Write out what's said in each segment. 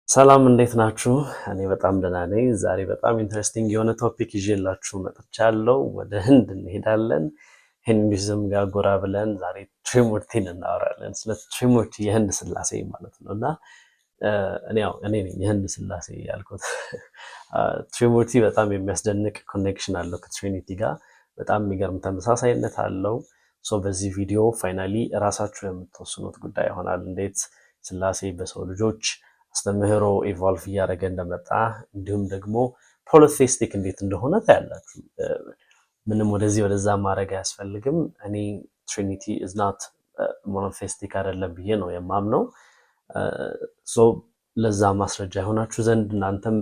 ሰላም እንዴት ናችሁ? እኔ በጣም ደህና ነኝ። ዛሬ በጣም ኢንትረስቲንግ የሆነ ቶፒክ ይዤላችሁ መጥቻለሁ። ወደ ህንድ እንሄዳለን። ሂንዱይዝም ጋር ጎራ ብለን ዛሬ ትሪሙርቲን እናወራለን። ስለ ትሪሙርቲ የህንድ ስላሴ ማለት ነው እና እኔ ነኝ የህንድ ስላሴ ያልኩት። ትሪሙርቲ በጣም የሚያስደንቅ ኮኔክሽን አለው ከትሪኒቲ ጋር በጣም የሚገርም ተመሳሳይነት አለው። በዚህ ቪዲዮ ፋይናሊ እራሳችሁ የምትወስኑት ጉዳይ ይሆናል። እንዴት ስላሴ በሰው ልጆች አስተምህሮ ኢቮልቭ እያደረገ እንደመጣ እንዲሁም ደግሞ ፖሊቴይስቲክ እንዴት እንደሆነ ታያላችሁ። ምንም ወደዚህ ወደዛ ማድረግ አያስፈልግም። እኔ ትሪኒቲ ኢዝ ናት ሞኖቴይስቲክ አይደለም ብዬ ነው የማምነው። ለዛ ማስረጃ የሆናችሁ ዘንድ እናንተም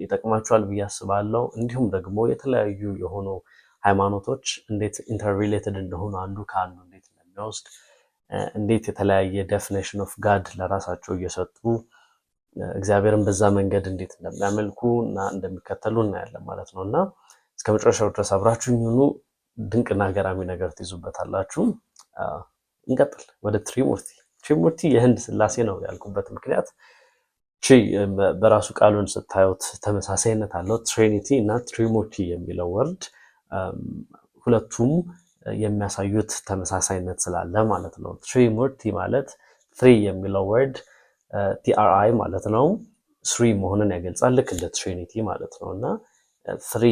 ይጠቅማችኋል ብዬ አስባለሁ። እንዲሁም ደግሞ የተለያዩ የሆኑ ሃይማኖቶች እንዴት ኢንተርሪሌትድ እንደሆኑ አንዱ ከአንዱ እንዴት እንደሚወስድ እንዴት የተለያየ ዴፊኒሽን ኦፍ ጋድ ለራሳቸው እየሰጡ እግዚአብሔርን በዛ መንገድ እንዴት እንደሚያመልኩ እና እንደሚከተሉ እናያለን ማለት ነው። እና እስከ መጨረሻው ድረስ አብራችሁኝ ሁኑ። ድንቅና ገራሚ ነገር ትይዙበታላችሁ። እንቀጥል ወደ ትሪሙርቲ። ትሪሙርቲ የህንድ ስላሴ ነው ያልኩበት ምክንያት በራሱ ቃሉን ስታዩት ተመሳሳይነት አለው። ትሪኒቲ እና ትሪሙርቲ የሚለው ወርድ ሁለቱም የሚያሳዩት ተመሳሳይነት ስላለ ማለት ነው። ትሪሙርቲ ማለት ትሪ የሚለው ወርድ ቲአርአይ ማለት ነው። ስሪ መሆንን ያገልጻል ልክ እንደ ትሪኒቲ ማለት ነው። እና ትሪ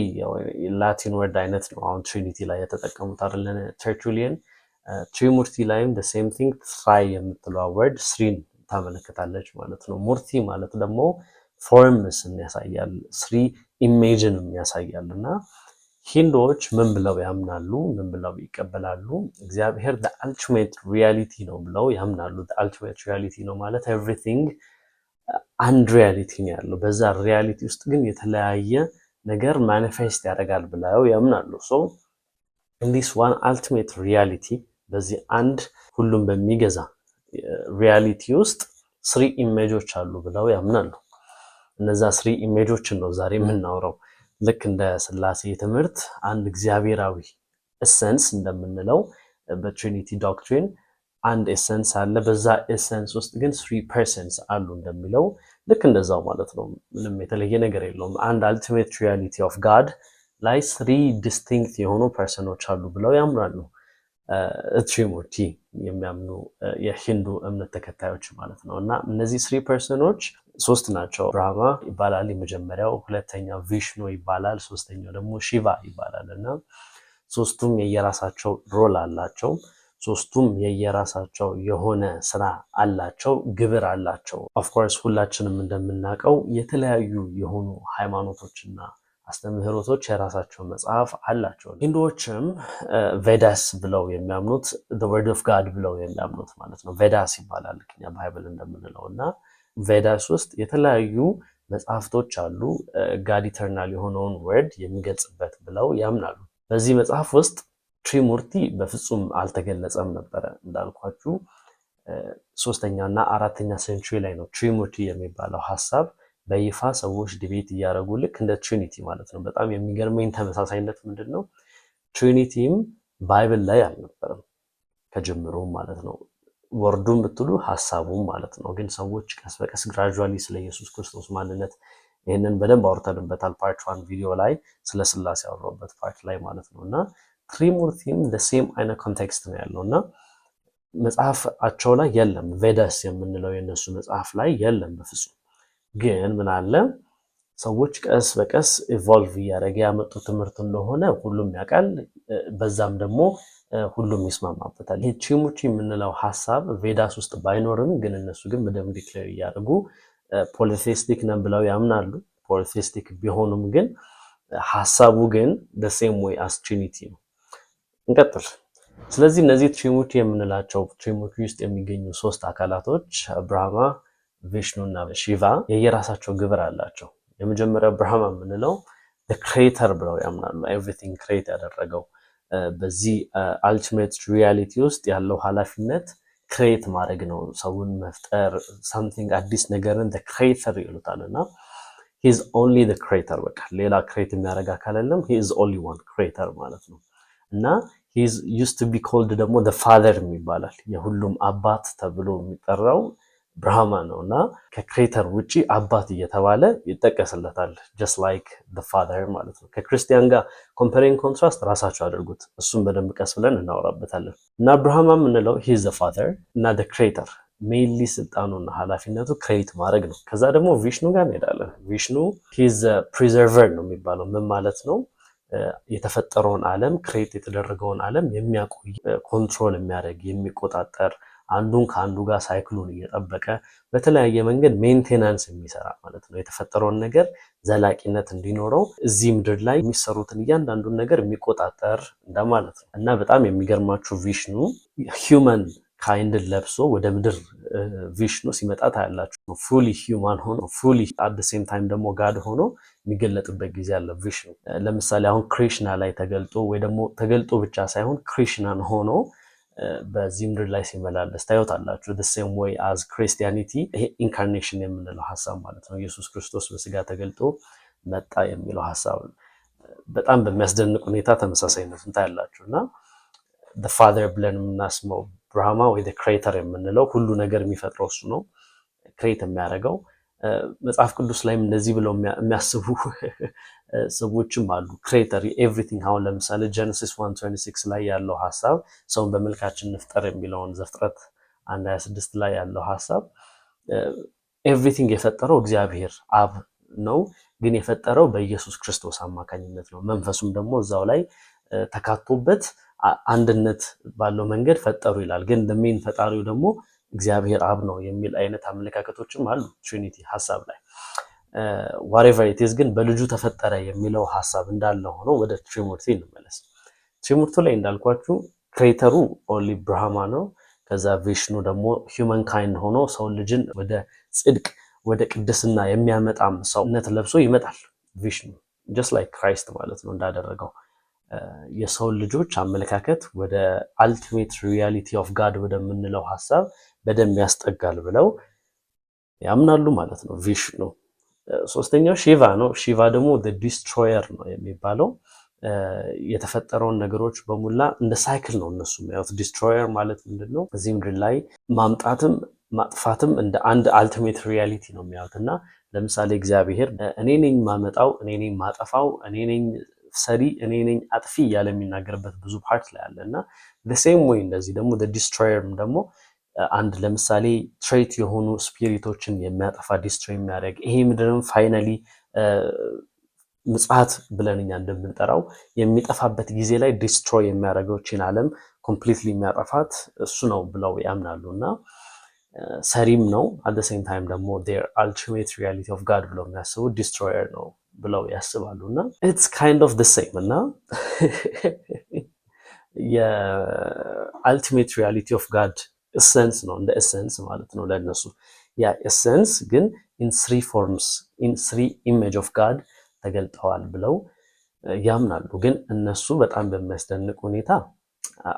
ላቲን ወርድ አይነት ነው። አሁን ትሪኒቲ ላይ የተጠቀሙት አይደለን ተርቹሊየን። ትሪሙርቲ ላይም the same thing ትራይ የምትለው ወርድ ስሪን ታመለክታለች ማለት ነው። ሙርቲ ማለት ደግሞ ፎርምስን ያሳያል፣ ስሪ ኢሜጅንም ያሳያል። እና ሂንዶች ምን ብለው ያምናሉ? ምን ብለው ይቀበላሉ? እግዚአብሔር the ultimate reality ነው ብለው ያምናሉ። the ultimate reality ነው ማለት everything አንድ ሪያሊቲ ነው ያለው። በዛ ሪያሊቲ ውስጥ ግን የተለያየ ነገር ማኒፌስት ያደርጋል ብለው ያምናሉ። in this one ultimate reality በዚህ አንድ ሁሉም በሚገዛ ሪያሊቲ ውስጥ ስሪ ኢሜጆች አሉ ብለው ያምናሉ። እነዛ ስሪ ኢሜጆችን ነው ዛሬ የምናወራው። ልክ እንደ ስላሴ ትምህርት አንድ እግዚአብሔራዊ ኤሰንስ እንደምንለው በትሪኒቲ ዶክትሪን አንድ ኤሰንስ አለ። በዛ ኤሰንስ ውስጥ ግን ስሪ ፐርሰንስ አሉ እንደሚለው ልክ እንደዛው ማለት ነው። ምንም የተለየ ነገር የለውም። አንድ አልቲሜት ሪያሊቲ ኦፍ ጋድ ላይ ስሪ ዲስቲንክት የሆኑ ፐርሰኖች አሉ ብለው ያምናሉ። ትሪሙርቲ የሚያምኑ የሂንዱ እምነት ተከታዮች ማለት ነው። እና እነዚህ ስሪ ፐርሰኖች ሶስት ናቸው። ብራህማ ይባላል የመጀመሪያው፣ ሁለተኛው ቪሽኑ ይባላል፣ ሶስተኛው ደግሞ ሺቫ ይባላል። እና ሶስቱም የየራሳቸው ሮል አላቸው። ሶስቱም የየራሳቸው የሆነ ስራ አላቸው፣ ግብር አላቸው። ኦፍኮርስ ሁላችንም እንደምናውቀው የተለያዩ የሆኑ ሃይማኖቶችና አስተምህሮቶች የራሳቸው መጽሐፍ አላቸው። ሂንዱዎችም ቬዳስ ብለው የሚያምኑት the word of God ብለው የሚያምኑት ማለት ነው። ቬዳስ ይባላል ልክ እኛ ባይብል እንደምንለው። እና ቬዳስ ውስጥ የተለያዩ መጽሐፍቶች አሉ ጋድ ኢተርናል የሆነውን ወርድ የሚገልጽበት ብለው ያምናሉ። በዚህ መጽሐፍ ውስጥ ትሪሙርቲ በፍጹም አልተገለጸም ነበረ። እንዳልኳችሁ ሶስተኛ እና አራተኛ ሴንቹሪ ላይ ነው ትሪሙርቲ የሚባለው ሐሳብ በይፋ ሰዎች ዲቤት እያደረጉ ልክ እንደ ትሪኒቲ ማለት ነው። በጣም የሚገርመኝ ተመሳሳይነት ምንድን ነው? ትሪኒቲም ባይብል ላይ አልነበረም ከጅምሩ ማለት ነው። ወርዱም ብትሉ ሐሳቡም ማለት ነው። ግን ሰዎች ቀስ በቀስ ግራጁዋሊ ስለ ኢየሱስ ክርስቶስ ማንነት ይህንን በደንብ አውርተንበታል። ፓርት 1 ቪዲዮ ላይ ስለ ስላሴ ያወራሁበት ፓርት ላይ ማለት ነው። እና ትሪሙርቲም ሴም አይነት ኮንቴክስት ነው ያለው እና መጽሐፋቸው ላይ የለም። ቬዳስ የምንለው የነሱ መጽሐፍ ላይ የለም በፍጹም። ግን ምን አለ ሰዎች ቀስ በቀስ ኢቮልቭ እያደረገ ያመጡ ትምህርት እንደሆነ ሁሉም ያውቃል። በዛም ደግሞ ሁሉም ይስማማበታል። ይሄ ትሪሙርቲ የምንለው ሐሳብ ቬዳስ ውስጥ ባይኖርም ግን እነሱ ግን በደንብ ዲክሌር እያደረጉ ፖሊቴይስቲክ ነን ብለው ያምናሉ። ፖሊቴይስቲክ ቢሆኑም ግን ሐሳቡ ግን the same way as Trinity ነው። እንቀጥል። ስለዚህ እነዚህ ትሪሙርቲ የምንላቸው ትሪሙርቲ ውስጥ የሚገኙ ሶስት አካላቶች ብራህማ፣ ቪሽኑ እና ሺቫ የየራሳቸው ግብር አላቸው። የመጀመሪያው ብራህማ የምንለው the creator ብለው ያምናሉ። everything create ያደረገው በዚህ ultimate reality ውስጥ ያለው ኃላፊነት ክሬት ማድረግ ነው፣ ሰውን መፍጠር፣ something አዲስ ነገርን the creator ይሉታል። እና he is only the creator በቃ ሌላ ክሬት የሚያደርግ አካል የለም። he is only one creator ማለት ነው። እና he is used to be called ደግሞ the father ይባላል። የሁሉም አባት ተብሎ የሚጠራው ብርሃማ ነው እና ከክሬተር ውጪ አባት እየተባለ ይጠቀስለታል። ጀስት ላይክ ዘ ፋዘር ማለት ነው። ከክርስቲያን ጋር ኮምፔሪንግ ኮንትራስት ራሳቸው አድርጉት። እሱም በደንብ ቀስ ብለን እናወራበታለን። እና ብርሃማ የምንለው ሂዝ ዘ ፋዘር እና ዘ ክሬተር ሜይንሊ ስልጣኑና ኃላፊነቱ ክሬት ማድረግ ነው። ከዛ ደግሞ ቪሽኑ ጋር እንሄዳለን። ቪሽኑ ሂዝ ፕሪዘርቨር ነው የሚባለው። ምን ማለት ነው? የተፈጠረውን ዓለም ክሬት የተደረገውን ዓለም የሚያቆይ ኮንትሮል የሚያደርግ የሚቆጣጠር አንዱን ከአንዱ ጋር ሳይክሉን እየጠበቀ በተለያየ መንገድ ሜንቴናንስ የሚሰራ ማለት ነው። የተፈጠረውን ነገር ዘላቂነት እንዲኖረው እዚህ ምድር ላይ የሚሰሩትን እያንዳንዱን ነገር የሚቆጣጠር እንደማለት ነው እና በጣም የሚገርማችሁ ቪሽኑ ሂውመን ካይንድን ለብሶ ወደ ምድር ቪሽኑ ሲመጣ ታያላችሁ። ፉሊ ሂውማን ሆኖ ፉሊ አት ዘ ሴም ታይም ደግሞ ጋድ ሆኖ የሚገለጥበት ጊዜ አለ ቪሽኑ። ለምሳሌ አሁን ክሪሽና ላይ ተገልጦ ወይ ደግሞ ተገልጦ ብቻ ሳይሆን ክሪሽናን ሆኖ በዚህ ምድር ላይ ሲመላለስ ታዩታላችሁ። the same way as Christianity ይሄ ኢንካርኔሽን የምንለው ሐሳብ ማለት ነው። ኢየሱስ ክርስቶስ በስጋ ተገልጦ መጣ የሚለው ሐሳብ በጣም በሚያስደንቅ ሁኔታ ተመሳሳይነትን ታያላችሁ እና the father ብለን የምናስመው ብርሃማ ወይ the creator የምንለው ሁሉ ነገር የሚፈጥረው እሱ ነው፣ ክሬት የሚያደርገው። መጽሐፍ ቅዱስ ላይም እንደዚህ ብለው የሚያስቡ ሰዎችም አሉ። ክሬተር ኤቭሪቲንግ። አሁን ለምሳሌ ጀነሲስ 1:26 ላይ ያለው ሐሳብ ሰውን በመልካችን እንፍጠር የሚለውን ዘፍጥረት 1:26 ላይ ያለው ሐሳብ ኤቭሪቲንግ የፈጠረው እግዚአብሔር አብ ነው፣ ግን የፈጠረው በኢየሱስ ክርስቶስ አማካኝነት ነው። መንፈሱም ደግሞ እዛው ላይ ተካቶበት አንድነት ባለው መንገድ ፈጠሩ ይላል። ግን ሜን ፈጣሪው ደግሞ እግዚአብሔር አብ ነው የሚል አይነት አመለካከቶችም አሉ ትሪኒቲ ሐሳብ ላይ። whatever it is ግን በልጁ ተፈጠረ የሚለው ሐሳብ እንዳለ ሆኖ ወደ ትሪኒቲ እንመለስ። ትሪኒቲ ላይ እንዳልኳችሁ ክሬተሩ ኦንሊ ብርሃማ ነው። ከዛ ቪሽኑ ደግሞ ሂውመን ካይንድ ሆኖ ሰው ልጅን ወደ ጽድቅ ወደ ቅድስና የሚያመጣም ሰውነት ለብሶ ይመጣል። ቪሽኑ just like ክራይስት ማለት ነው እንዳደረገው የሰው ልጆች አመለካከት ወደ አልቲሜት ሪያሊቲ ኦፍ ጋድ ወደምንለው ሐሳብ በደንብ ያስጠጋል ብለው ያምናሉ ማለት ነው ቪሽኑ። ሶስተኛው ሺቫ ነው። ሺቫ ደግሞ the destroyer ነው የሚባለው። የተፈጠረውን ነገሮች በሙላ እንደ ሳይክል ነው እነሱ የሚያዩት። ዲስትሮየር ማለት ምንድነው? እዚህ ምድር ላይ ማምጣትም ማጥፋትም እንደ አንድ አልቲሜት ሪያሊቲ ነው የሚያዩት እና ለምሳሌ እግዚአብሔር እኔ ነኝ ማመጣው፣ እኔ ነኝ ማጠፋው፣ እኔ ነኝ ሰሪ፣ እኔ ነኝ አጥፊ እያለ የሚናገርበት ብዙ ፓርት ላይ አለ እና the same way እንደዚህ ደግሞ the destroyer ደግሞ አንድ ለምሳሌ ትሬት የሆኑ ስፒሪቶችን የሚያጠፋ ዲስትሮይ የሚያደርግ ይሄ ምድርም ፋይናሊ ምጽአት ብለን እኛ እንደምንጠራው የሚጠፋበት ጊዜ ላይ ዲስትሮይ የሚያደርገው ቺን ዓለም ኮምፕሊትሊ የሚያጠፋት እሱ ነው ብለው ያምናሉ እና ሰሪም ነው። at the same time ደግሞ their ultimate reality of God ብለው የሚያስቡ destroyer ነው ብለው ያስባሉ እና it's kind of the same እና የultimate reality of God essence ነው፣ እንደ essence ማለት ነው ለነሱ። ያ essence ግን in three forms in three image of God ተገልጠዋል ብለው ያምናሉ። ግን እነሱ በጣም በሚያስደንቅ ሁኔታ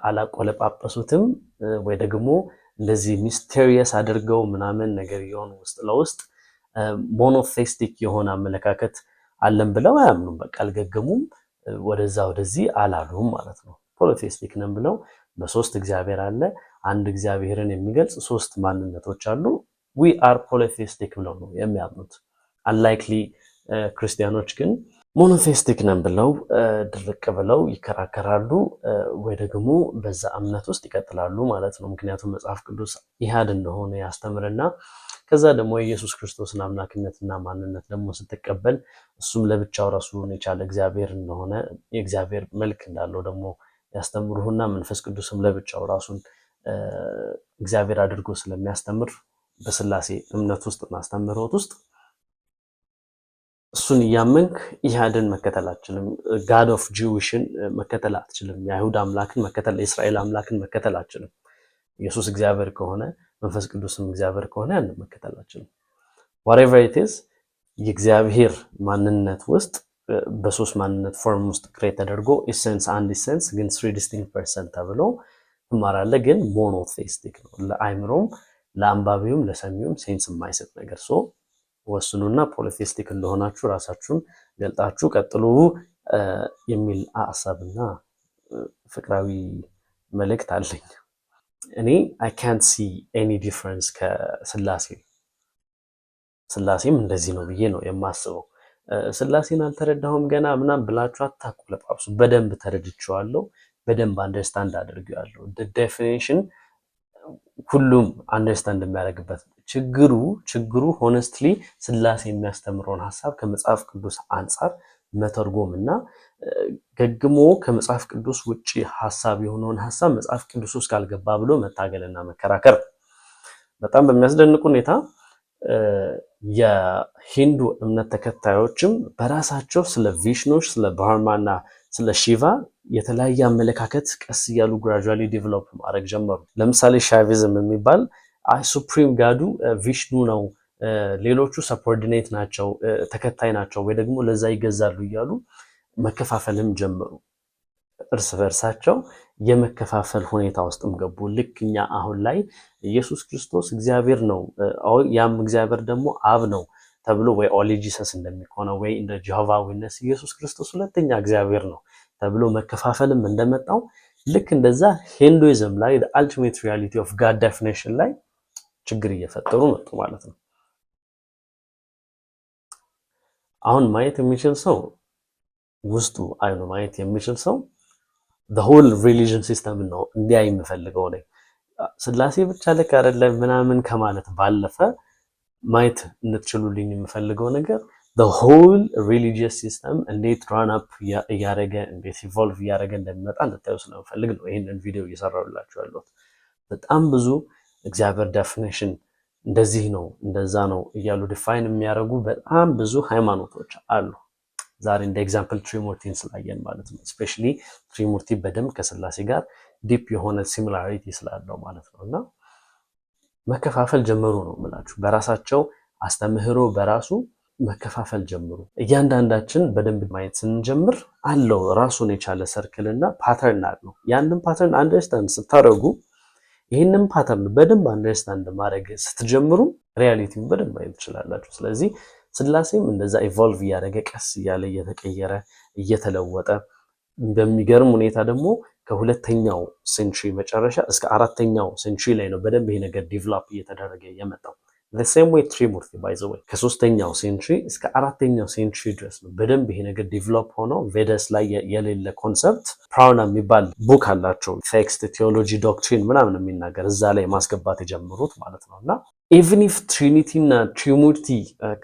አላቆለጳጰሱትም ወይ ደግሞ እንደዚህ ሚስቴሪየስ አድርገው ምናምን ነገር የሆኑ ውስጥ ለውስጥ ሞኖቴስቲክ የሆነ አመለካከት አለን ብለው አያምኑም። በቃ አልገገሙም፣ ወደዛ ወደዚህ አላሉም ማለት ነው። ፖሊቴስቲክ ነን ብለው በሶስት እግዚአብሔር አለ፣ አንድ እግዚአብሔርን የሚገልጽ ሶስት ማንነቶች አሉ። we are polytheistic ብለው ነው የሚያምኑት። unlikely ክርስቲያኖች ግን ሞኖቴስቲክ ነን ብለው ድርቅ ብለው ይከራከራሉ ወይ ደግሞ በዛ እምነት ውስጥ ይቀጥላሉ ማለት ነው። ምክንያቱም መጽሐፍ ቅዱስ ኢሃድ እንደሆነ ያስተምርና ከዛ ደግሞ የኢየሱስ ክርስቶስን አምላክነትና ማንነት ደግሞ ስትቀበል እሱም ለብቻው ራሱን የቻለ እግዚአብሔር እንደሆነ የእግዚአብሔር መልክ እንዳለው ደግሞ ያስተምሩና መንፈስ ቅዱስም ለብቻው ራሱን እግዚአብሔር አድርጎ ስለሚያስተምር በስላሴ እምነት ውስጥ ማስተምሮት ውስጥ እሱን እያመንክ ኢሃድን መከተል አትችልም። ጋድ ኦፍ ጂዊሽን መከተል አትችልም። የአይሁድ አምላክን መከተል፣ የእስራኤል አምላክን መከተል አትችልም። ኢየሱስ እግዚአብሔር ከሆነ መንፈስ ቅዱስም እግዚአብሔር ከሆነ ያን መከተል አትችልም። whatever it is የእግዚአብሔር ማንነት ውስጥ በሶስት ማንነት ፎርም ውስጥ ክሬት ተደርጎ ኢሰንስ አንድ ኢሰንስ ግን 3 distinct person ተብሎ ትማራለህ። ግን ሞኖቴስቲክ ነው። ለአይምሮም ለአንባቢውም ለሰሚውም ሴንስ የማይሰጥ ነገር ሶ ወስኑና ፖሊቴስቲክ እንደሆናችሁ ራሳችሁን ገልጣችሁ ቀጥሉ የሚል ሐሳብና ፍቅራዊ መልእክት አለኝ። እኔ አይ ካንት ሲ ኤኒ ዲፍረንስ ከስላሴ። ስላሴም እንደዚህ ነው ብዬ ነው የማስበው። ስላሴን አልተረዳሁም ገና ምናምን ብላችሁ አታቆለጳጵሱ። በደንብ ተረድቼዋለሁ፣ በደንብ አንደርስታንድ አድርጌዋለሁ። ዴፊኒሽን ሁሉም አንደርስታንድ የሚያደርግበት ችግሩ ሆነስትሊ ስላሴ የሚያስተምረውን ሀሳብ ከመጽሐፍ ቅዱስ አንጻር መተርጎም እና ገግሞ ከመጽሐፍ ቅዱስ ውጪ ሀሳብ የሆነውን ሀሳብ መጽሐፍ ቅዱስ ውስጥ ካልገባ ብሎ መታገልና መከራከር። በጣም በሚያስደንቅ ሁኔታ የሂንዱ እምነት ተከታዮችም በራሳቸው ስለ ቪሽኖች፣ ስለ ብርሃማና ስለ ሺቫ የተለያየ አመለካከት ቀስ እያሉ ግራጁዋሊ ዴቨሎፕ ማድረግ ጀመሩ። ለምሳሌ ሻቪዝም የሚባል ሱፕሪም ጋዱ ቪሽኑ ነው፣ ሌሎቹ ሰፖርዲኔት ናቸው፣ ተከታይ ናቸው ወይ ደግሞ ለዛ ይገዛሉ እያሉ መከፋፈልም ጀመሩ። እርስ በርሳቸው የመከፋፈል ሁኔታ ውስጥም ገቡ። ልክ እኛ አሁን ላይ ኢየሱስ ክርስቶስ እግዚአብሔር ነው፣ ያም እግዚአብሔር ደግሞ አብ ነው ተብሎ ወይ ኦንሊ ጂሰስ እንደሚሆነው ወይ እንደ ጀሆቫ ዊትነስ ኢየሱስ ክርስቶስ ሁለተኛ እግዚአብሔር ነው ተብሎ መከፋፈልም እንደመጣው ልክ እንደዛ ሂንዱይዝም ላይ the ultimate reality of God definition ላይ ችግር እየፈጠሩ መጡ ማለት ነው። አሁን ማየት የሚችል ሰው ውስጡ አይኑ ማየት የሚችል ሰው the whole religion system ነው እንዲያይ የምፈልገው ነው። ስላሴ ብቻ ልክ አይደለም ምናምን ከማለት ባለፈ ማየት እንድትችሉልኝ የምፈልገው ነገር the whole religious system እንዴት run up እያደረገ እንዴት ኢቮልቭ እያደረገ እንደሚመጣ እንድታዩ ስለምፈልግ ነው ይሄንን ቪዲዮ እየሰራሁላችሁ ያለሁት። በጣም ብዙ እግዚአብሔር ዴፊኒሽን እንደዚህ ነው እንደዛ ነው እያሉ ዲፋይን የሚያደርጉ በጣም ብዙ ሃይማኖቶች አሉ። ዛሬ እንደ ኤግዛምፕል ትሪሙርቲን ስላየን ማለት ነው። ስፔሻሊ ትሪሙርቲ በደንብ ከስላሴ ጋር ዲፕ የሆነ ሲሚላሪቲ ስላለው ማለት ነው። እና መከፋፈል ጀመሩ ነው የምላችሁ። በራሳቸው አስተምህሮ በራሱ መከፋፈል ጀምሩ። እያንዳንዳችን በደንብ ማየት ስንጀምር አለው ራሱን የቻለ ሰርክል እና ፓተርን አለው። ያንን ፓተርን አንደርስታንድ ስታደርጉ ይህንን ፓተርን በደንብ አንደርስታንድ ማድረግ ስትጀምሩ ሪያሊቲውን በደንብ ማየት ትችላላችሁ። ስለዚህ ስላሴም እንደዛ ኢቮልቭ እያደረገ ቀስ እያለ እየተቀየረ እየተለወጠ በሚገርም ሁኔታ ደግሞ ከሁለተኛው ሴንቹሪ መጨረሻ እስከ አራተኛው ሴንቹሪ ላይ ነው በደንብ ይሄ ነገር ዲቨሎፕ እየተደረገ የመጣው። the same way ትሪሙርቲ by the way ከሶስተኛው ሴንቹሪ እስከ አራተኛው ሴንቹሪ ድረስ ነው በደንብ ይሄ ነገር ዲቨሎፕ ሆኖ ቬደስ ላይ የሌለ ኮንሰፕት ፕራውና የሚባል ቡክ አላቸው ቴክስት ቴዎሎጂ ዶክትሪን ምናምን የሚናገር እዛ ላይ ማስገባት የጀመሩት ማለት ነው። እና ኢቭን ኢፍ ትሪኒቲ እና ትሪሙርቲ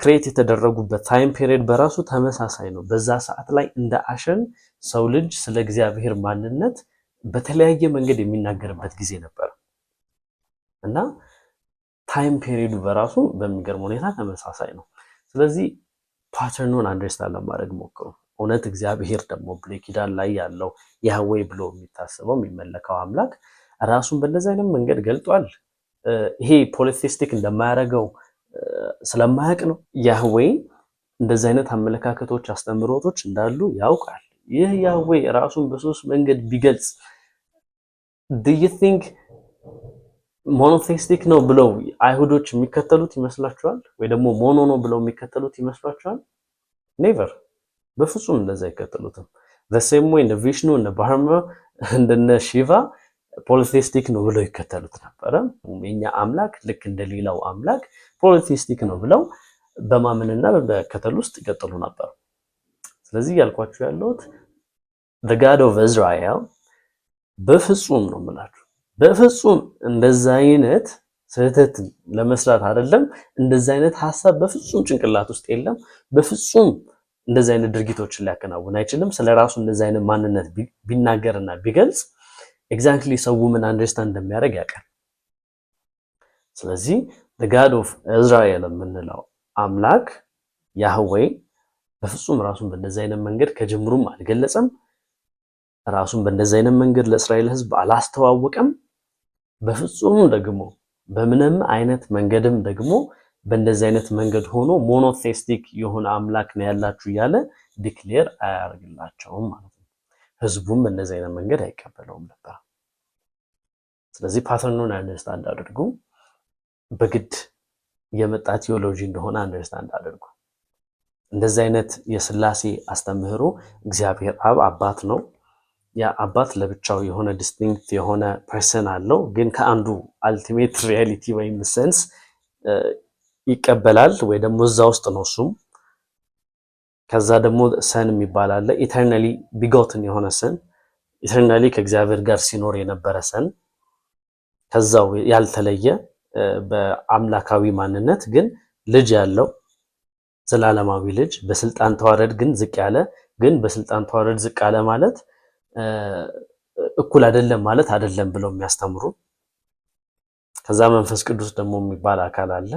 ክሬት የተደረጉበት ታይም ፔሪየድ በራሱ ተመሳሳይ ነው። በዛ ሰዓት ላይ እንደ አሸን ሰው ልጅ ስለ እግዚአብሔር ማንነት በተለያየ መንገድ የሚናገርበት ጊዜ ነበር እና ታይም ፔሪየዱ በራሱ በሚገርም ሁኔታ ተመሳሳይ ነው። ስለዚህ ፓተርኑን አንደርስታንድ ለማድረግ ሞክሩ። እውነት እግዚአብሔር ደግሞ ብሉይ ኪዳን ላይ ያለው ያህዌ ብሎ የሚታሰበው የሚመለከው አምላክ ራሱን በእንደዚህ አይነት መንገድ ገልጧል። ይሄ ፖሊቲስቲክ እንደማያደርገው ስለማያውቅ ነው። ያህዌ እንደዚህ አይነት አመለካከቶች አስተምሮቶች እንዳሉ ያውቃል። ይህ ያህዌ ራሱን በሶስት መንገድ ቢገልጽ do you think ሞኖቴስቲክ ነው ብለው አይሁዶች የሚከተሉት ይመስላችኋል? ወይ ደግሞ ሞኖ ነው ብለው የሚከተሉት ይመስላችኋል? ኔቨር፣ በፍጹም እንደዛ አይከተሉትም። the same way እንደ ቪሽኑ እንደ ብርሃማ እንደነ ሺቫ ፖሊቴስቲክ ነው ብለው ይከተሉት ነበረ። የኛ አምላክ ልክ እንደሌላው አምላክ ፖሊቴስቲክ ነው ብለው በማመንና በመከተል ውስጥ ይቀጥሉ ነበር። ስለዚህ ያልኳችሁ ያለሁት the God of Israel በፍጹም ነው የምላችሁ በፍጹም እንደዛ አይነት ስህተት ለመስራት አይደለም። እንደዛ አይነት ሐሳብ በፍጹም ጭንቅላት ውስጥ የለም። በፍጹም እንደዛ አይነት ድርጊቶችን ሊያከናውን አይችልም። ስለራሱ እንደዛ አይነት ማንነት ቢናገርና ቢገልጽ ኤግዛክትሊ ሰው ምን አንደርስታንድ እንደሚያደርግ ያውቃል። ስለዚህ the God of Israel የምንለው አምላክ ያህዌ በፍጹም ራሱን በእንደዛ አይነት መንገድ ከጅምሩም አልገለጸም። ራሱን በእንደዛ አይነት መንገድ ለእስራኤል ሕዝብ አላስተዋወቀም። በፍጹም ደግሞ በምንም አይነት መንገድም ደግሞ በእንደዚህ አይነት መንገድ ሆኖ ሞኖቴስቲክ የሆነ አምላክ ነው ያላችሁ እያለ ዲክሌር አያደርግላቸውም ማለት ነው። ህዝቡም በእንደዚህ አይነት መንገድ አይቀበለውም ነበር። ስለዚህ ፓተርኑን አንደርስታንድ አድርጉ። በግድ የመጣ ቲዮሎጂ እንደሆነ አንደርስታንድ አድርጉ። እንደዚህ አይነት የስላሴ አስተምህሮ እግዚአብሔር አብ አባት ነው፣ ያ አባት ለብቻው የሆነ ዲስቲንክት የሆነ ፐርሰን አለው፣ ግን ከአንዱ አልቲሜት ሪያሊቲ ወይም ሰንስ ይቀበላል ወይ ደግሞ እዛ ውስጥ ነው እሱም። ከዛ ደግሞ ሰን የሚባል አለ፣ ኢተርናሊ ቢጎትን የሆነ ሰን፣ ኢተርናሊ ከእግዚአብሔር ጋር ሲኖር የነበረ ሰን፣ ከዛው ያልተለየ በአምላካዊ ማንነት ግን ልጅ ያለው ዘላለማዊ ልጅ፣ በስልጣን ተዋረድ ግን ዝቅ ያለ። ግን በስልጣን ተዋረድ ዝቅ ያለ ማለት እኩል አይደለም ማለት አይደለም ብለው የሚያስተምሩ። ከዛ መንፈስ ቅዱስ ደግሞ የሚባል አካል አለ።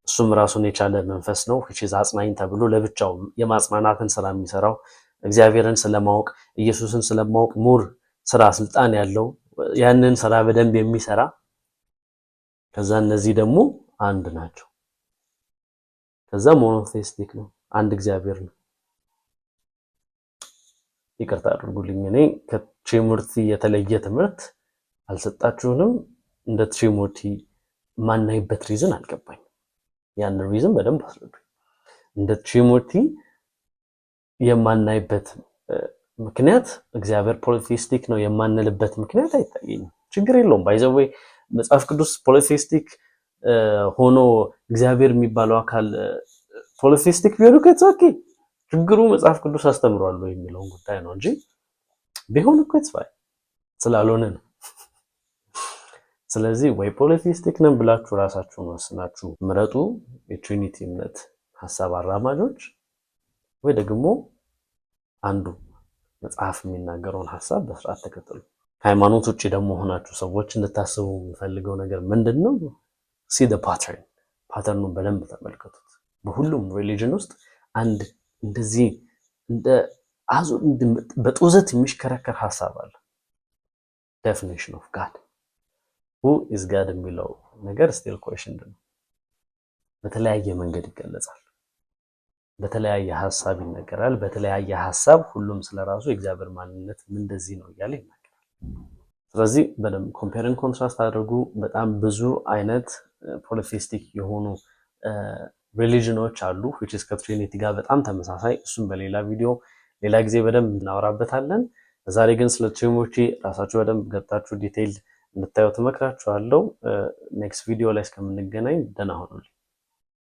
እሱም ራሱን የቻለ መንፈስ ነው which is አጽናኝ ተብሎ ለብቻው የማጽናናትን ስራ የሚሰራው እግዚአብሔርን ስለማወቅ ኢየሱስን ስለማወቅ ሙር ስራ ስልጣን ያለው ያንን ስራ በደንብ የሚሰራ። ከዛ እነዚህ ደግሞ አንድ ናቸው። ከዛ ሞኖቴስቲክ ነው፣ አንድ እግዚአብሔር ነው። ይቅርታ አድርጉልኝ፣ እኔ ከትሪኒቲ የተለየ ትምህርት አልሰጣችሁንም። እንደ ትሪኒቲ ማናይበት ሪዝን አልገባኝ። ያን ሪዝን በደንብ አስረዱ። እንደ ትሪኒቲ የማናይበት ምክንያት እግዚአብሔር ፖሊቴስቲክ ነው የማንልበት ምክንያት አይታየኝም። ችግር የለውም። ባይዘዌ መጽሐፍ ቅዱስ ፖሊቴስቲክ ሆኖ እግዚአብሔር የሚባለው አካል ፖሊቴስቲክ ቢሆን እኮ ኦኬ። ችግሩ መጽሐፍ ቅዱስ አስተምሯል የሚለውን ጉዳይ ነው እንጂ ቢሆን እኮ ተስፋይ ስላልሆነ ነው። ስለዚህ ወይ ፖሊቴስቲክ ነን ብላችሁ ራሳችሁን ወስናችሁ ምረጡ፣ የትሪኒቲ እምነት ሐሳብ አራማጆች፣ ወይ ደግሞ አንዱ መጽሐፍ የሚናገረውን ሐሳብ በስርዓት ተከተሉ። ሃይማኖት ውጪ ደግሞ ሆናችሁ ሰዎች እንድታስቡ የሚፈልገው ነገር ምንድነው? ሲ ዘ ፓተርኑን በደንብ ተመልከቱት። በሁሉም ሪሊጅን ውስጥ አንድ እንደዚህ እንደ በጡዘት የሚሽከረከር ሐሳብ አለ። ዴፊኒሽን ኦፍ ጋድ who is God የሚለው ነገር ስቲል questioned ነው። በተለያየ መንገድ ይገለጻል፣ በተለያየ ሐሳብ ይነገራል። በተለያየ ሐሳብ ሁሉም ስለራሱ የእግዚአብሔር ማንነት ምን እንደዚህ ነው እያለ ይናገራል። ስለዚህ በደንብ ኮምፔር ኤንድ ኮንትራስት አድርጉ። በጣም ብዙ አይነት ፖሊቴስቲክ የሆኑ ሪሊጅኖች አሉ which is ከትሪኒቲ ጋር በጣም ተመሳሳይ። እሱም በሌላ ቪዲዮ ሌላ ጊዜ በደንብ እናወራበታለን። ዛሬ ግን ስለ ትሪኒቲ ራሳችሁ በደንብ ገብታችሁ ዲቴይል እንድታዩት እመክራችኋለሁ። ኔክስት ቪዲዮ ላይ እስከምንገናኝ ደህና ሁኑልኝ።